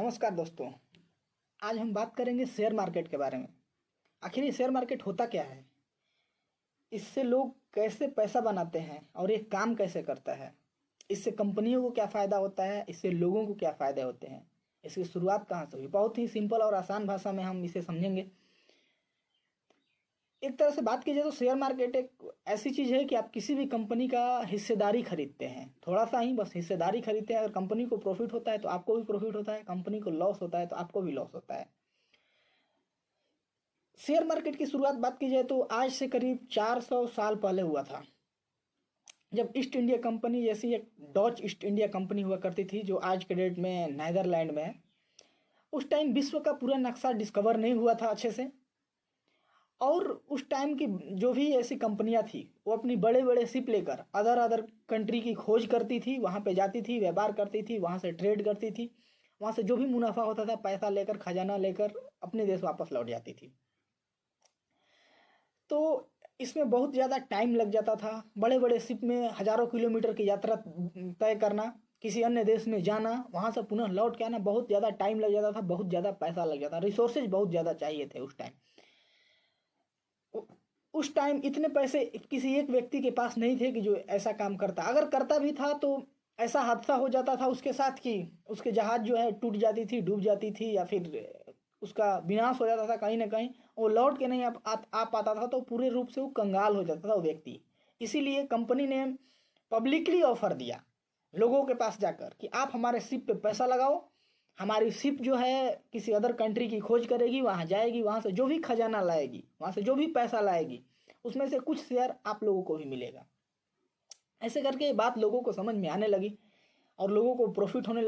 नमस्कार दोस्तों। आज हम बात करेंगे शेयर मार्केट के बारे में। आखिर ये शेयर मार्केट होता क्या है, इससे लोग कैसे पैसा बनाते हैं और ये काम कैसे करता है, इससे कंपनियों को क्या फ़ायदा होता है, इससे लोगों को क्या फ़ायदे होते हैं, इसकी शुरुआत कहाँ से हुई। बहुत ही सिंपल और आसान भाषा में हम इसे समझेंगे। एक तरह से बात की जाए तो शेयर मार्केट एक ऐसी चीज़ है कि आप किसी भी कंपनी का हिस्सेदारी खरीदते हैं, थोड़ा सा ही बस हिस्सेदारी खरीदते हैं। अगर कंपनी को प्रॉफिट होता है तो आपको भी प्रॉफिट होता है, कंपनी को लॉस होता है तो आपको भी लॉस होता है। शेयर मार्केट की शुरुआत बात की जाए तो आज से करीब 400 साल पहले हुआ था, जब ईस्ट इंडिया कंपनी जैसी एक डच ईस्ट इंडिया कंपनी हुआ करती थी, जो आज के डेट में नीदरलैंड में है। उस टाइम विश्व का पूरा नक्शा डिस्कवर नहीं हुआ था अच्छे से, और उस टाइम की जो भी ऐसी कंपनियां थी वो अपनी बड़े बड़े शिप लेकर अदर अदर कंट्री की खोज करती थी, वहाँ पे जाती थी, व्यापार करती थी, वहाँ से ट्रेड करती थी, वहाँ से जो भी मुनाफा होता था पैसा लेकर, खजाना लेकर अपने देश वापस लौट जाती थी। तो इसमें बहुत ज़्यादा टाइम लग जाता था। बड़े बड़े शिप में हज़ारों किलोमीटर की यात्रा तय करना, किसी अन्य देश में जाना, वहाँ से पुनः लौट के आना, बहुत ज़्यादा टाइम लग जाता था, बहुत ज़्यादा पैसा लग जाता, रिसोर्सेज बहुत ज़्यादा चाहिए थे उस टाइम। उस टाइम इतने पैसे किसी एक व्यक्ति के पास नहीं थे कि जो ऐसा काम करता। अगर करता भी था तो ऐसा हादसा हो जाता था उसके साथ कि उसके जहाज़ जो है टूट जाती थी, डूब जाती थी, या फिर उसका विनाश हो जाता था कहीं ना कहीं, वो लौट के नहीं आ पाता था, तो पूरे रूप से वो कंगाल हो जाता था वो व्यक्ति। इसीलिए कंपनी ने पब्लिकली ऑफर दिया लोगों के पास जाकर कि आप हमारे शिप पे पैसा लगाओ, हमारी शिप जो है किसी अदर कंट्री की खोज करेगी, वहाँ जाएगी, वहाँ से जो भी खजाना लाएगी, वहाँ से जो भी पैसा लाएगी, उसमें से कुछ शेयर आप लोगों को भी मिलेगा। ऐसे करके बात लोगों को समझ में आने लगी और लोगों को प्रॉफिट होने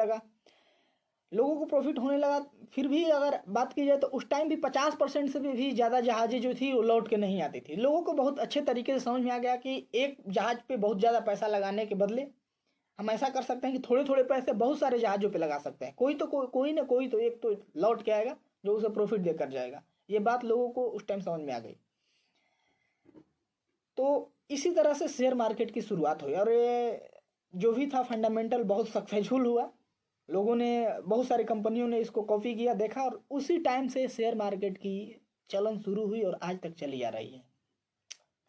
लगा। फिर भी अगर बात की जाए तो उस टाइम भी 50% से भी ज़्यादा जहाज़ें जो थी वो लौट के नहीं आती थी। लोगों को बहुत अच्छे तरीके से समझ में आ गया कि एक जहाज़ पे बहुत ज़्यादा पैसा लगाने के बदले हम ऐसा कर सकते हैं कि थोड़े थोड़े पैसे बहुत सारे जहाज़ों पे लगा सकते हैं। कोई ना कोई तो एक तो लौट के आएगा जो उसे प्रॉफिट देकर जाएगा। ये बात लोगों को उस टाइम समझ में आ गई। तो इसी तरह से शेयर मार्केट की शुरुआत हुई और ये जो भी था फंडामेंटल बहुत सक्सेसफुल हुआ। लोगों ने, बहुत सारी कंपनियों ने इसको कॉपी किया, देखा, और उसी टाइम से शेयर मार्केट की चलन शुरू हुई और आज तक चली आ रही है।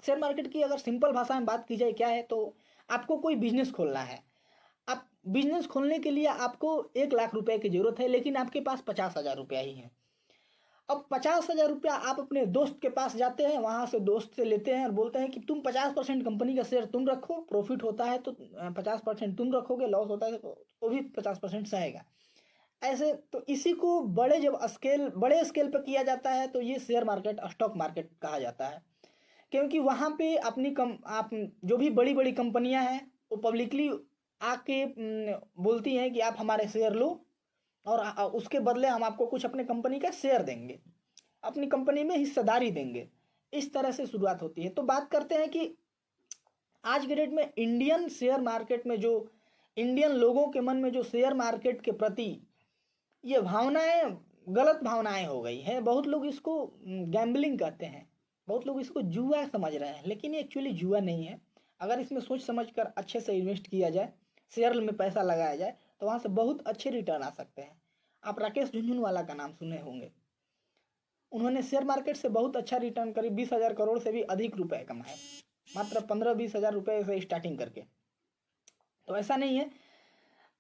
शेयर मार्केट की अगर सिंपल भाषा में बात की जाए क्या है, तो आपको कोई बिजनेस खोलना है। आप बिजनेस खोलने के लिए आपको 1 लाख रुपए की जरूरत है, लेकिन आपके पास 50,000 रुपया ही है। अब 50,000 रुपया आप अपने दोस्त के पास जाते हैं, वहां से दोस्त से लेते हैं और बोलते हैं कि तुम 50% कंपनी का शेयर तुम रखो, प्रॉफिट होता है तो 50% तुम रखोगे, लॉस होता है तो वो भी 50% सहेगा। ऐसे तो इसी को बड़े स्केल पर किया जाता है, तो ये शेयर मार्केट स्टॉक मार्केट कहा जाता है। क्योंकि वहाँ पे आप जो भी बड़ी बड़ी कंपनियां हैं वो पब्लिकली आके बोलती हैं कि आप हमारे शेयर लो और उसके बदले हम आपको कुछ अपने कंपनी का शेयर देंगे, अपनी कंपनी में हिस्सेदारी देंगे। इस तरह से शुरुआत होती है। तो बात करते हैं कि आज के डेट में इंडियन शेयर मार्केट में जो इंडियन लोगों के मन में जो शेयर मार्केट के प्रति ये भावनाएं, गलत भावनाएं हो गई हैं। बहुत लोग इसको गैम्बलिंग कहते हैं, बहुत लोग इसको जुआ समझ रहे हैं, लेकिन ये एक्चुअली जुआ नहीं है। अगर इसमें सोच समझ कर अच्छे से इन्वेस्ट किया जाए, शेयर में पैसा लगाया जाए, तो वहाँ से बहुत अच्छे रिटर्न आ सकते हैं। आप राकेश झुनझुनवाला का नाम सुने होंगे। उन्होंने शेयर मार्केट से बहुत अच्छा रिटर्न, करीब 20,000 करोड़ से भी अधिक रुपए कमाए, मात्र 15-20 हज़ार रुपये से स्टार्टिंग करके। तो ऐसा नहीं है।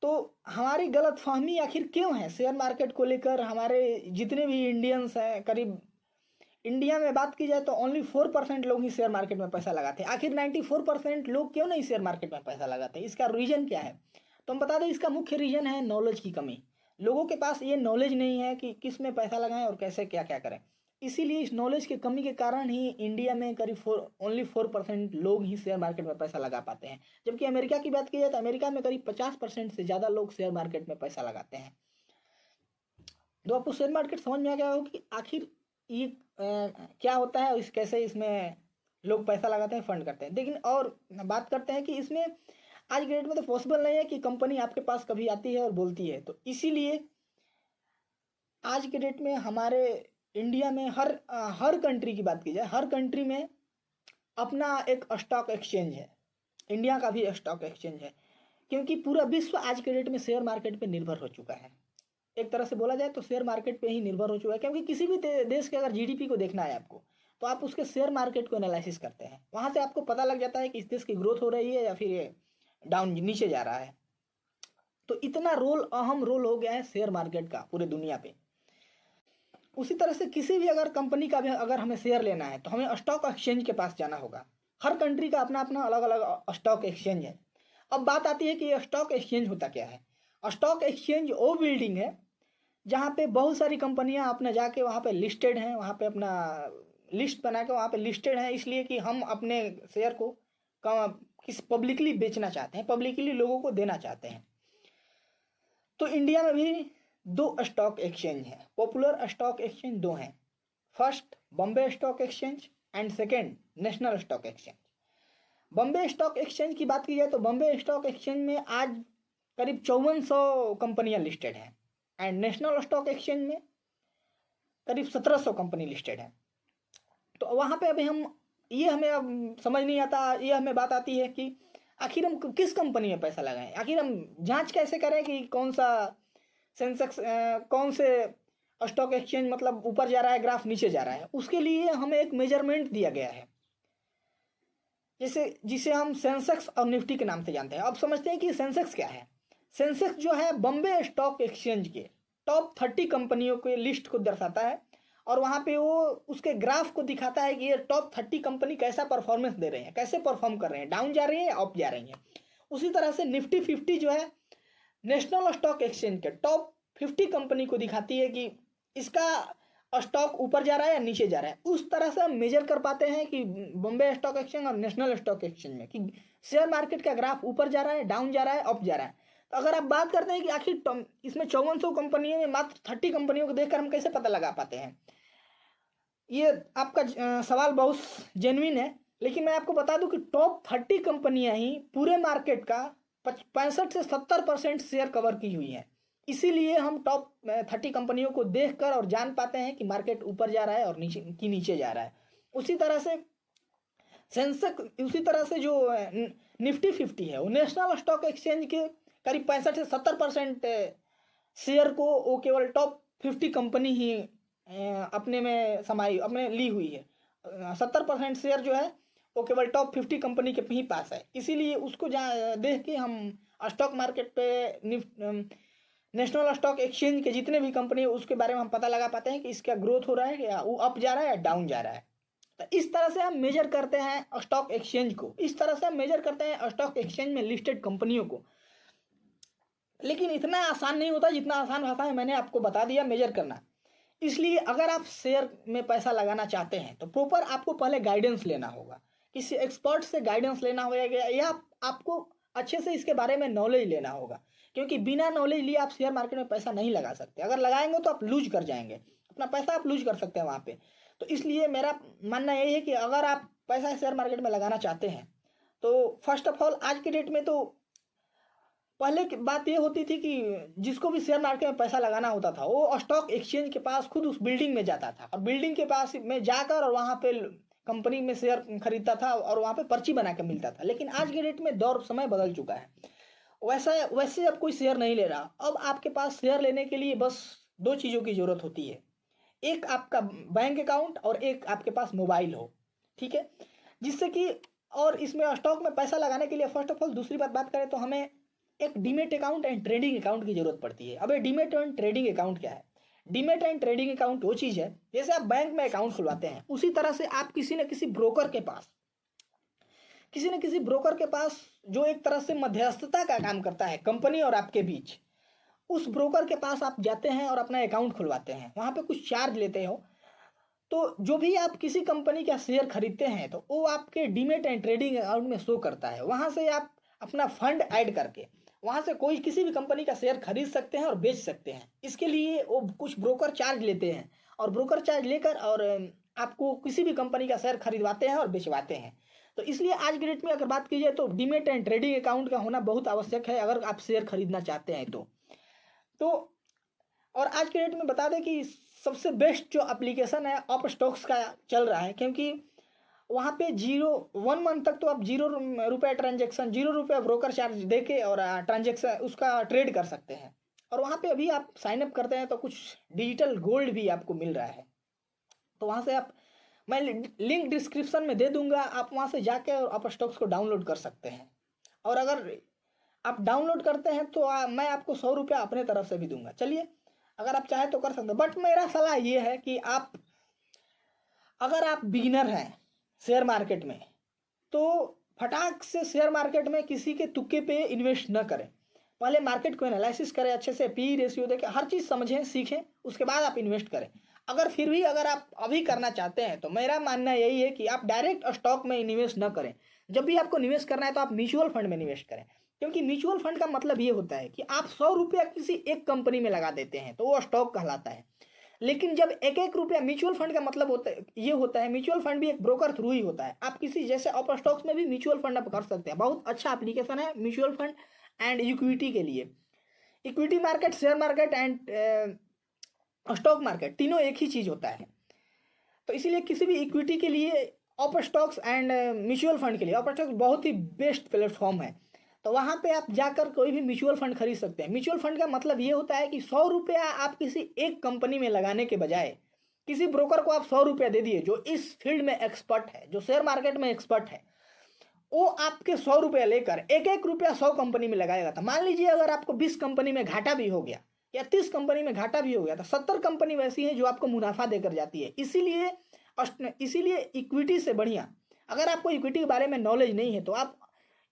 तो हमारी गलत फहमी आखिर क्यों है शेयर मार्केट को लेकर? हमारे जितने भी इंडियंस हैं, करीब इंडिया में बात की जाए तो ओनली 4% लोग ही शेयर मार्केट में पैसा लगाते हैं। आखिर 94% लोग क्यों नहीं शेयर मार्केट में पैसा लगाते हैं? इसका रीजन क्या है? तो हम बता दें, इसका मुख्य रीजन है नॉलेज की कमी। लोगों के पास ये नॉलेज नहीं है कि किस में पैसा लगाएं और कैसे क्या क्या करें। इसीलिए इस नॉलेज की कमी के कारण ही इंडिया में करीब ओनली 4% लोग ही शेयर मार्केट में पैसा लगा पाते हैं। जबकि अमेरिका की बात की जाए तो अमेरिका में करीब 50% से ज़्यादा लोग शेयर मार्केट में पैसा लगाते हैं। तो आपको शेयर मार्केट समझ में आ गया होगा कि आखिर ये क्या होता है और कैसे इसमें लोग पैसा लगाते हैं, फंड करते हैं। लेकिन और बात करते हैं कि इसमें आज के डेट में तो पॉसिबल नहीं है कि कंपनी आपके पास कभी आती है और बोलती है। तो इसीलिए आज के डेट में हमारे इंडिया में हर कंट्री की बात की जाए, हर कंट्री में अपना एक स्टॉक एक्सचेंज है। इंडिया का भी स्टॉक एक्सचेंज है, क्योंकि पूरा विश्व आज के डेट में शेयर मार्केट पे निर्भर हो चुका है। एक तरह से बोला जाए तो शेयर मार्केट पे ही निर्भर हो चुका है, क्योंकि किसी भी देश के अगर जीडीपी को देखना है आपको, तो आप उसके शेयर मार्केट को एनालिसिस करते हैं, वहाँ से आपको पता लग जाता है कि इस देश की ग्रोथ हो रही है या फिर ये डाउन नीचे जा रहा है। तो इतना रोल, अहम रोल हो गया है शेयर मार्केट का पूरे दुनिया पे। उसी तरह से किसी भी अगर कंपनी का भी अगर हमें शेयर लेना है तो हमें स्टॉक एक्सचेंज के पास जाना होगा। हर कंट्री का अपना अपना अलग अलग स्टॉक एक्सचेंज है। अब बात आती है कि ये स्टॉक एक्सचेंज होता क्या है। स्टॉक एक्सचेंज वो बिल्डिंग है जहाँ पे बहुत सारी कंपनियाँ अपना जाके वहाँ पे लिस्टेड हैं, वहाँ पे अपना लिस्ट बना के वहाँ पे लिस्टेड हैं, इसलिए कि हम अपने शेयर को किस पब्लिकली बेचना चाहते हैं, पब्लिकली लोगों को देना चाहते हैं। तो इंडिया में भी 2 स्टॉक एक्सचेंज हैं, पॉपुलर स्टॉक एक्सचेंज 2 हैं। First Bombay stock exchange and second national stock exchange. Bombay stock exchange की बात की जाए तो बॉम्बे स्टॉक एक्सचेंज में आज करीब 5400 कंपनियां लिस्टेड हैं एंड नेशनल स्टॉक एक्सचेंज में करीब 1700 कंपनी लिस्टेड है। तो वहाँ पे अभी हमें अब समझ नहीं आता, ये हमें बात आती है कि आखिर हम किस कंपनी में पैसा लगाएं, आखिर हम जांच कैसे करें कि कौन सा सेंसेक्स कौन से स्टॉक एक्सचेंज मतलब ऊपर जा रहा है, ग्राफ नीचे जा रहा है। उसके लिए हमें एक मेजरमेंट दिया गया है जिसे हम सेंसेक्स और निफ्टी के नाम से जानते हैं। अब समझते हैं कि सेंसेक्स क्या है। सेंसेक्स जो है बॉम्बे स्टॉक एक्सचेंज के टॉप 30 कंपनियों के लिस्ट को दर्शाता है और वहाँ पे वो उसके ग्राफ को दिखाता है कि ये टॉप 30 कंपनी कैसा परफॉर्मेंस दे रहे हैं, कैसे परफॉर्म कर रहे हैं, डाउन जा रही है या अप जा रही है। उसी तरह से निफ्टी 50 जो है नेशनल स्टॉक एक्सचेंज के टॉप 50 कंपनी को दिखाती है कि इसका स्टॉक ऊपर जा रहा है या नीचे जा रहा है। उस तरह से हम मेजर कर पाते हैं कि बॉम्बे स्टॉक एक्सचेंज और नेशनल स्टॉक एक्सचेंज में कि शेयर मार्केट का ग्राफ ऊपर जा रहा है, डाउन जा रहा है, अप जा रहा है। तो अगर आप बात करते हैं कि आखिर इसमें 5400 कंपनियों में मात्र 30 कंपनियों को देखकर हम कैसे पता लगा पाते हैं, ये आपका सवाल बहुत जेन्युइन है। लेकिन मैं आपको बता दूं कि टॉप 30 कंपनियां ही पूरे मार्केट का 65 से 70% शेयर कवर की हुई हैं। इसीलिए हम टॉप 30 कंपनियों को देखकर और जान पाते हैं कि मार्केट ऊपर जा रहा है और नीचे जा रहा है। उसी तरह से सेंसेक्स, उसी तरह से जो निफ्टी 50 है वो नेशनल स्टॉक एक्सचेंज के करीब 65 से 70% शेयर को वो केवल टॉप 50 कंपनी ही अपने में अपने ली हुई है। 70% शेयर जो है वो केवल टॉप 50 कंपनी के ही पास है। इसीलिए उसको देख के हम स्टॉक मार्केट पे नेशनल स्टॉक एक्सचेंज के जितने भी कंपनी है उसके बारे में हम पता लगा पाते हैं कि इसका ग्रोथ हो रहा है या वो अप जा रहा है या डाउन जा रहा है। तो इस तरह से हम मेजर करते हैं स्टॉक एक्सचेंज को, इस तरह से हम मेजर करते हैं स्टॉक एक्सचेंज में लिस्टेड कंपनियों को। लेकिन इतना आसान नहीं होता जितना आसान भाषा में मैंने आपको बता दिया मेजर करना। इसलिए अगर आप शेयर में पैसा लगाना चाहते हैं तो प्रॉपर आपको पहले गाइडेंस लेना होगा, किसी एक्सपर्ट से गाइडेंस लेना होगा या आपको अच्छे से इसके बारे में नॉलेज लेना होगा, क्योंकि बिना नॉलेज लिए आप शेयर मार्केट में पैसा नहीं लगा सकते। अगर लगाएंगे तो आप लूज कर जाएंगे, अपना पैसा आप लूज कर सकते हैं वहाँ पे। तो इसलिए मेरा मानना यही है कि अगर आप पैसा शेयर मार्केट में लगाना चाहते हैं तो फर्स्ट ऑफ ऑल आज के डेट में तो पहले की बात ये होती थी कि जिसको भी शेयर मार्केट में पैसा लगाना होता था वो स्टॉक एक्सचेंज के पास खुद उस बिल्डिंग में जाता था और बिल्डिंग के पास में जाकर और वहाँ पे कंपनी में शेयर खरीदता था और वहाँ पे पर्ची बना के मिलता था। लेकिन आज के डेट में दौर समय बदल चुका है, वैसे अब कोई शेयर नहीं ले रहा। अब आपके पास शेयर लेने के लिए बस 2 चीज़ों की ज़रूरत होती है, एक आपका बैंक अकाउंट और एक आपके पास मोबाइल हो, ठीक है। जिससे कि और इसमें स्टॉक में पैसा लगाने के लिए फर्स्ट ऑफ ऑल दूसरी बात करें तो हमें एक demat account and trading account की जरूरत पड़ती है। अब ये डीमेट एंड ट्रेडिंग अकाउंट क्या है? डीमेट एंड ट्रेडिंग अकाउंट वो चीज़ है जैसे आप बैंक में अकाउंट खुलवाते हैं उसी तरह से आप किसी न किसी ब्रोकर के पास जो एक तरह से मध्यस्थता का काम करता है कंपनी और आपके बीच, उस ब्रोकर के पास आप जाते हैं और अपना अकाउंट खुलवाते हैं। वहाँ पे कुछ चार्ज लेते हो, तो जो भी आप किसी कंपनी का शेयर खरीदते हैं तो वो आपके डीमेट एंड ट्रेडिंग अकाउंट में शो करता है। वहाँ से आप अपना फंड ऐड करके वहाँ से कोई किसी भी कंपनी का शेयर खरीद सकते हैं और बेच सकते हैं। इसके लिए वो कुछ ब्रोकर चार्ज लेते हैं और ब्रोकर चार्ज लेकर और आपको किसी भी कंपनी का शेयर खरीदवाते हैं और बेचवाते हैं। तो इसलिए आज के डेट में अगर बात की जाए तो डीमेट एंड ट्रेडिंग अकाउंट का होना बहुत आवश्यक है अगर आप शेयर खरीदना चाहते हैं तो और आज के डेट में बता दें कि सबसे बेस्ट जो एप्लीकेशन है अप स्टॉक्स का चल रहा है, क्योंकि वहाँ पे 1 मंथ तक तो आप 0 रुपये ट्रांजेक्शन, 0 रुपये ब्रोकर चार्ज दे के और ट्रांजेक्शन उसका ट्रेड कर सकते हैं। और वहाँ पे अभी आप साइन अप करते हैं तो कुछ डिजिटल गोल्ड भी आपको मिल रहा है। तो वहाँ से आप, मैं लिंक डिस्क्रिप्शन में दे दूंगा, आप वहाँ से जाके और आप स्टॉक्स को डाउनलोड कर सकते हैं। और अगर आप डाउनलोड करते हैं तो मैं आपको 100 रुपया अपने तरफ से भी दूंगा। चलिए, अगर आप चाहें तो कर सकते हैं, बट मेरा सलाह ये है कि अगर आप बिगिनर हैं शेयर मार्केट में तो फटाक से शेयर मार्केट में किसी के तुक्के पे इन्वेस्ट न करें। पहले मार्केट को एनालिसिस करें अच्छे से, पी रेशियो देखें, हर चीज़ समझें सीखें, उसके बाद आप इन्वेस्ट करें। अगर फिर भी अगर आप अभी करना चाहते हैं तो मेरा मानना यही है कि आप डायरेक्ट स्टॉक में निवेश न करें। जब भी आपको निवेश करना है तो आप म्यूचुअल फंड में निवेश करें, क्योंकि म्यूचुअल फंड का मतलब ये होता है कि आप 100 रुपया किसी एक कंपनी में लगा देते हैं तो वो स्टॉक कहलाता है। लेकिन जब एक एक रुपया, म्यूचुअल फंड का मतलब होता है, ये होता है, म्यूचुअल फंड भी एक ब्रोकर थ्रू ही होता है। आप किसी जैसे अप स्टॉक्स में भी म्यूचुअल फंड आप कर सकते हैं, बहुत अच्छा एप्लीकेशन है म्यूचुअल फंड एंड इक्विटी के लिए। Equity market, share market and stock market तीनों एक ही चीज़ होता है। तो इसीलिए किसी भी इक्विटी के लिए up stocks and mutual fund के लिए अप स्टॉक्स बहुत ही बेस्ट प्लेटफॉर्म है। तो वहाँ पे आप जाकर कोई भी म्यूचुअल फंड खरीद सकते हैं। म्यूचुअल फंड का मतलब ये होता है कि 100 रुपया आप किसी एक कंपनी में लगाने के बजाय किसी ब्रोकर को आप 100 रुपया दे दिए जो इस फील्ड में एक्सपर्ट है, जो शेयर मार्केट में एक्सपर्ट है, वो आपके 100 रुपया लेकर एक एक रुपया 100 कंपनी में लगाएगा। तो मान लीजिए अगर आपको 20 कंपनी में घाटा भी हो गया या 30 कंपनी में घाटा भी हो गया तो 70 कंपनी वैसी है जो आपको मुनाफा देकर जाती है। इसीलिए इक्विटी से बढ़िया, अगर आपको इक्विटी के बारे में नॉलेज नहीं है तो आप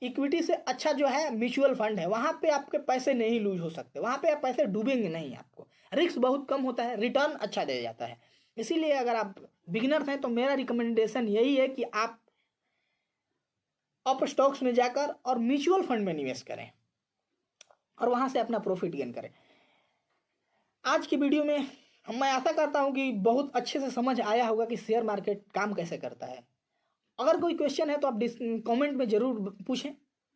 इक्विटी से अच्छा जो है म्यूचुअल फंड है, वहाँ पे आपके पैसे नहीं लूज हो सकते, वहाँ पे आप पैसे डूबेंगे नहीं, आपको रिस्क बहुत कम होता है, रिटर्न अच्छा दे जाता है। इसीलिए अगर आप बिगिनर हैं तो मेरा रिकमेंडेशन यही है कि आप अप स्टॉक्स में जाकर और म्यूचुअल फंड में निवेश करें और वहाँ से अपना प्रॉफिट गेन करें। आज की वीडियो में मैं आशा करता हूँ कि बहुत अच्छे से समझ आया होगा कि शेयर मार्केट काम कैसे करता है। अगर कोई क्वेश्चन है तो आप कमेंट में ज़रूर पूछें,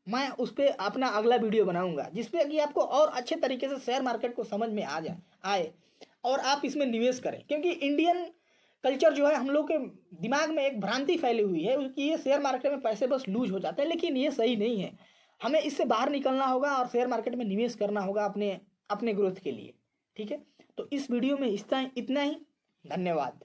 मैं उस पर अपना अगला वीडियो बनाऊंगा जिसपे कि आपको और अच्छे तरीके से शेयर मार्केट को समझ में आए और आप इसमें निवेश करें। क्योंकि इंडियन कल्चर जो है, हम लोग के दिमाग में एक भ्रांति फैली हुई है कि ये शेयर मार्केट में पैसे बस लूज हो जाते हैं, लेकिन ये सही नहीं है। हमें इससे बाहर निकलना होगा और शेयर मार्केट में निवेश करना होगा अपने ग्रोथ के लिए। ठीक है, तो इस वीडियो में इतना ही। धन्यवाद।